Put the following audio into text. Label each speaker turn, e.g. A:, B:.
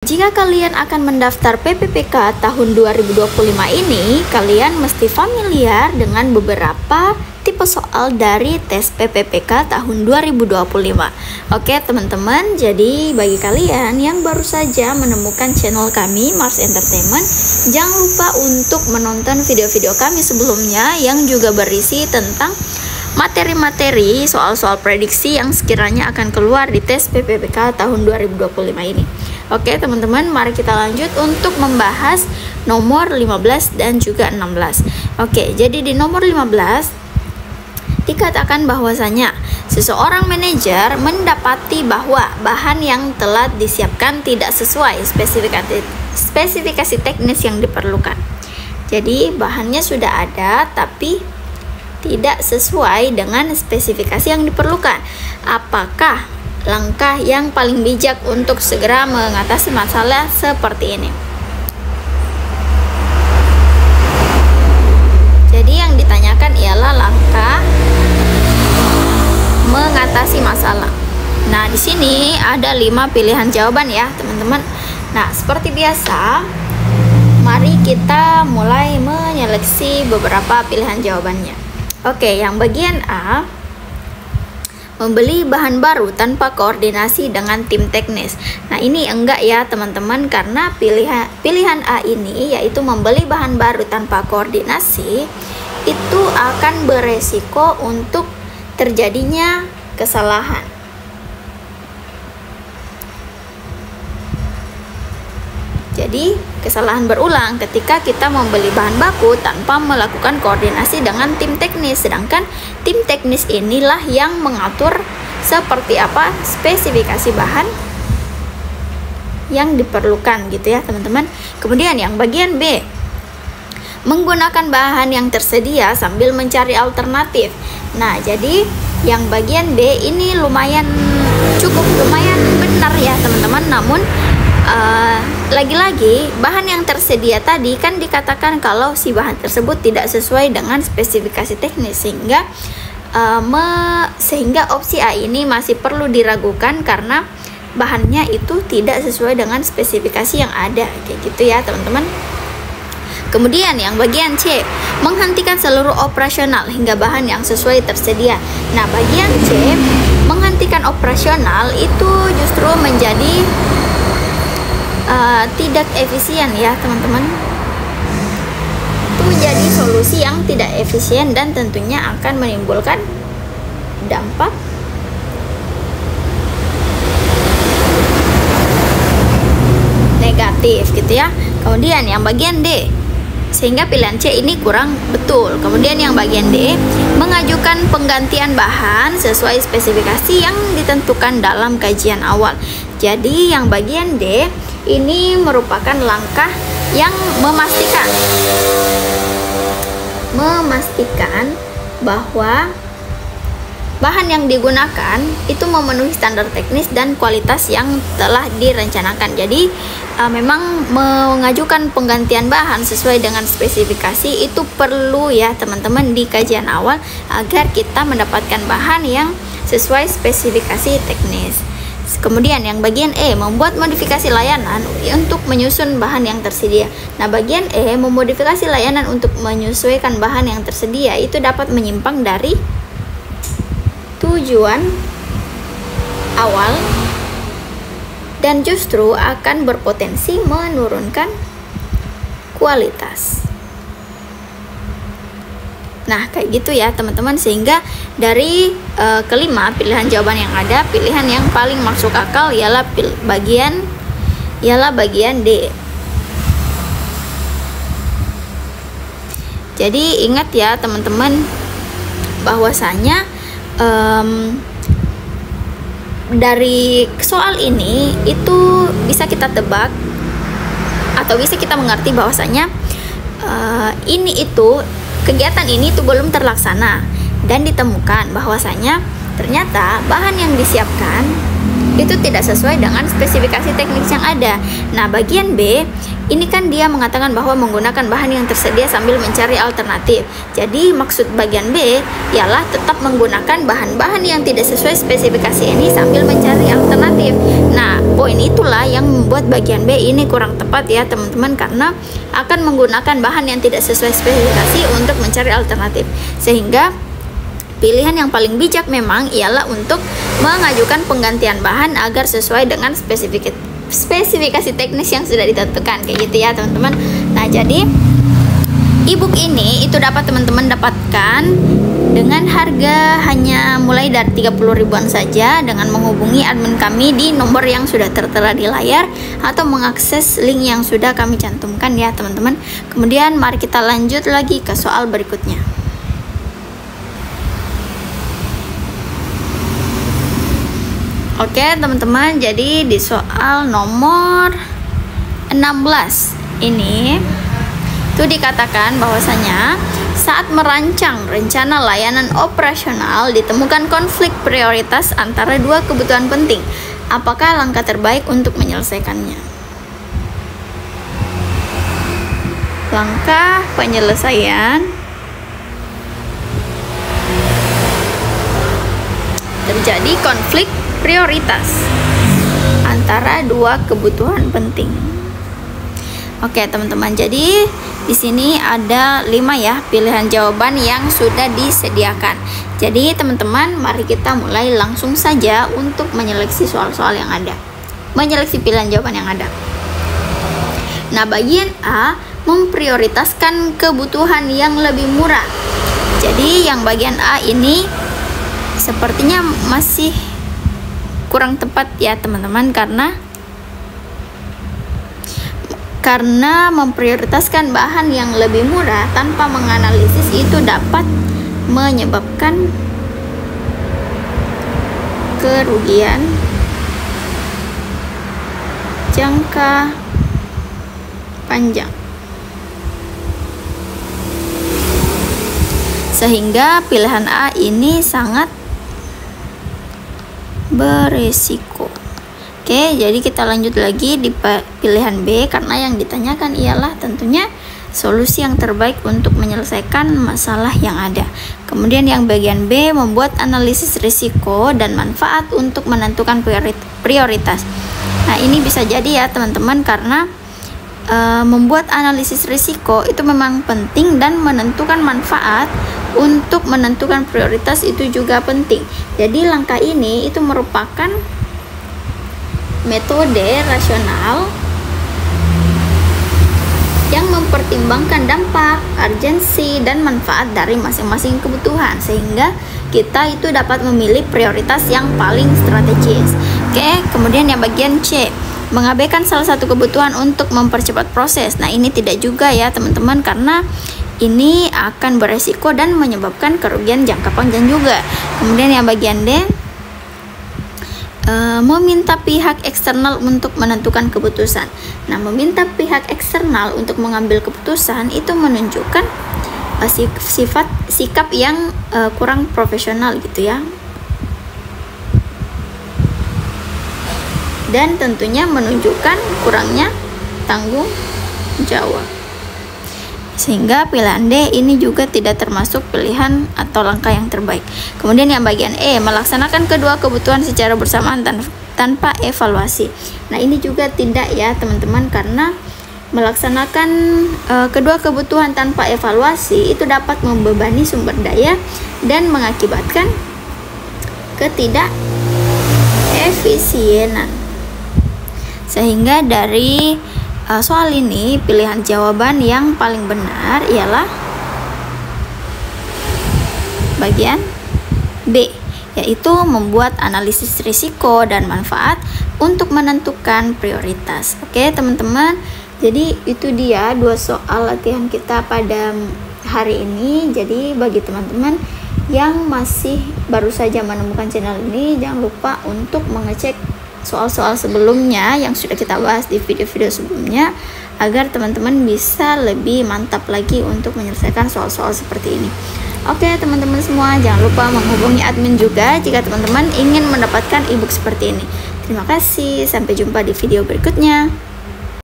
A: Jika kalian akan mendaftar PPPK tahun 2025 ini, kalian mesti familiar dengan beberapa tipe soal dari tes PPPK tahun 2025. Oke teman-teman, jadi bagi kalian yang baru saja menemukan channel kami Mars Entertainment, jangan lupa untuk menonton video-video kami sebelumnya yang juga berisi tentang materi-materi soal-soal prediksi yang sekiranya akan keluar di tes PPPK tahun 2025 ini. Oke teman-teman, mari kita lanjut untuk membahas nomor 15 dan juga 16. Oke, jadi di nomor 15 dikatakan bahwasanya seseorang manajer mendapati bahwa bahan yang telah disiapkan tidak sesuai spesifikasi teknis yang diperlukan. Jadi bahannya sudah ada tapi tidak sesuai dengan spesifikasi yang diperlukan. Apakah langkah yang paling bijak untuk segera mengatasi masalah seperti ini? Jadi yang ditanyakan ialah langkah mengatasi masalah. Nah, di sini ada 5 pilihan jawaban ya, teman-teman. Nah, seperti biasa, mari kita mulai menyeleksi beberapa pilihan jawabannya. Oke, yang bagian A, membeli bahan baru tanpa koordinasi dengan tim teknis. Nah, ini enggak ya teman-teman, karena pilihan A ini yaitu membeli bahan baru tanpa koordinasi itu akan beresiko untuk terjadinya kesalahan. Jadi, kesalahan berulang ketika kita membeli bahan baku tanpa melakukan koordinasi dengan tim teknis. Sedangkan tim teknis inilah yang mengatur seperti apa spesifikasi bahan yang diperlukan gitu ya teman-teman. Kemudian yang bagian B, menggunakan bahan yang tersedia sambil mencari alternatif. Nah, jadi yang bagian B ini cukup lumayan benar ya teman-teman. Namun lagi-lagi bahan yang tersedia tadi kan dikatakan kalau si bahan tersebut tidak sesuai dengan spesifikasi teknis, sehingga opsi A ini masih perlu diragukan karena bahannya itu tidak sesuai dengan spesifikasi yang ada, kayak gitu ya teman-teman. Kemudian yang bagian C, menghentikan seluruh operasional hingga bahan yang sesuai tersedia. Nah, bagian C, menghentikan operasional itu justru menjadi tidak efisien ya teman-teman. Itu menjadi solusi yang tidak efisien dan tentunya akan menimbulkan dampak negatif gitu ya. Kemudian yang bagian D, sehingga pilihan C ini kurang betul. Kemudian yang bagian D, mengajukan penggantian bahan sesuai spesifikasi yang ditentukan dalam kajian awal. Jadi yang bagian D ini merupakan langkah yang memastikan bahwa bahan yang digunakan itu memenuhi standar teknis dan kualitas yang telah direncanakan. Jadi memang mengajukan penggantian bahan sesuai dengan spesifikasi itu perlu ya teman-teman di kajian awal agar kita mendapatkan bahan yang sesuai spesifikasi teknis. Kemudian yang bagian E, membuat modifikasi layanan untuk menyusun bahan yang tersedia. Nah, bagian E, memodifikasi layanan untuk menyesuaikan bahan yang tersedia itu dapat menyimpang dari tujuan awal dan justru akan berpotensi menurunkan kualitas. Nah, kayak gitu ya teman-teman, sehingga dari kelima pilihan jawaban yang ada, pilihan yang paling masuk akal ialah bagian D. Jadi ingat ya teman-teman, bahwasanya dari soal ini itu bisa kita tebak atau bisa kita mengerti bahwasanya kegiatan ini itu belum terlaksana dan ditemukan bahwasanya ternyata bahan yang disiapkan itu tidak sesuai dengan spesifikasi teknis yang ada. Nah, bagian B ini kan dia mengatakan bahwa menggunakan bahan yang tersedia sambil mencari alternatif. Jadi maksud bagian B ialah tetap menggunakan bahan-bahan yang tidak sesuai spesifikasi ini sambil mencari alternatif. Nah, poin itulah yang membuat bagian B ini kurang tepat ya teman-teman, karena akan menggunakan bahan yang tidak sesuai spesifikasi untuk mencari alternatif. Sehingga pilihan yang paling bijak memang ialah untuk mengajukan penggantian bahan agar sesuai dengan spesifikasi teknis yang sudah ditentukan, kayak gitu ya teman-teman. Nah, jadi ebook ini itu dapat teman-teman dapatkan dengan harga hanya mulai dari 30 ribuan saja dengan menghubungi admin kami di nomor yang sudah tertera di layar atau mengakses link yang sudah kami cantumkan ya teman-teman. Kemudian mari kita lanjut lagi ke soal berikutnya. Oke teman-teman, jadi di soal nomor 16 ini itu dikatakan bahwasanya saat merancang rencana layanan operasional ditemukan konflik prioritas antara dua kebutuhan penting. Apakah langkah terbaik untuk menyelesaikannya? Langkah penyelesaian terjadi konflik prioritas antara dua kebutuhan penting. Oke teman-teman, jadi di sini ada 5 ya pilihan jawaban yang sudah disediakan. Jadi teman-teman, mari kita mulai langsung saja untuk menyeleksi soal-soal yang ada, menyeleksi pilihan jawaban yang ada. Nah, bagian A memprioritaskan kebutuhan yang lebih murah. Jadi yang bagian A ini sepertinya masih kurang tepat ya teman-teman, karena memprioritaskan bahan yang lebih murah tanpa menganalisis itu dapat menyebabkan kerugian jangka panjang. Sehingga pilihan A ini sangat beresiko. Oke, jadi kita lanjut lagi di pilihan B, karena yang ditanyakan ialah tentunya solusi yang terbaik untuk menyelesaikan masalah yang ada. Kemudian yang bagian B membuat analisis risiko dan manfaat untuk menentukan prioritas. Nah, ini bisa jadi ya teman-teman, karena membuat analisis risiko itu memang penting dan menentukan manfaat untuk menentukan prioritas itu juga penting. Jadi langkah ini itu merupakan metode rasional yang mempertimbangkan dampak, urgensi, dan manfaat dari masing-masing kebutuhan, sehingga kita itu dapat memilih prioritas yang paling strategis. Oke, kemudian yang bagian C, mengabaikan salah satu kebutuhan untuk mempercepat proses. Nah, ini tidak juga ya teman-teman, karena ini akan beresiko dan menyebabkan kerugian jangka panjang juga. Kemudian yang bagian D, meminta pihak eksternal untuk menentukan keputusan. Nah, meminta pihak eksternal untuk mengambil keputusan itu menunjukkan sikap yang kurang profesional gitu ya, dan tentunya menunjukkan kurangnya tanggung jawab. Sehingga pilihan D ini juga tidak termasuk pilihan atau langkah yang terbaik. Kemudian yang bagian E, melaksanakan kedua kebutuhan secara bersamaan tanpa evaluasi. Nah, ini juga tidak ya teman-teman, karena melaksanakan kedua kebutuhan tanpa evaluasi itu dapat membebani sumber daya dan mengakibatkan ketidakefisienan. Sehingga dari soal ini pilihan jawaban yang paling benar ialah bagian B, yaitu membuat analisis risiko dan manfaat untuk menentukan prioritas. Oke teman-teman, jadi itu dia 2 soal latihan kita pada hari ini. Jadi bagi teman-teman yang masih baru saja menemukan channel ini, jangan lupa untuk mengecek soal-soal sebelumnya yang sudah kita bahas di video-video sebelumnya, agar teman-teman bisa lebih mantap lagi untuk menyelesaikan soal-soal seperti ini. Oke teman-teman semua, jangan lupa menghubungi admin juga jika teman-teman ingin mendapatkan ebook seperti ini. Terima kasih, sampai jumpa di video berikutnya.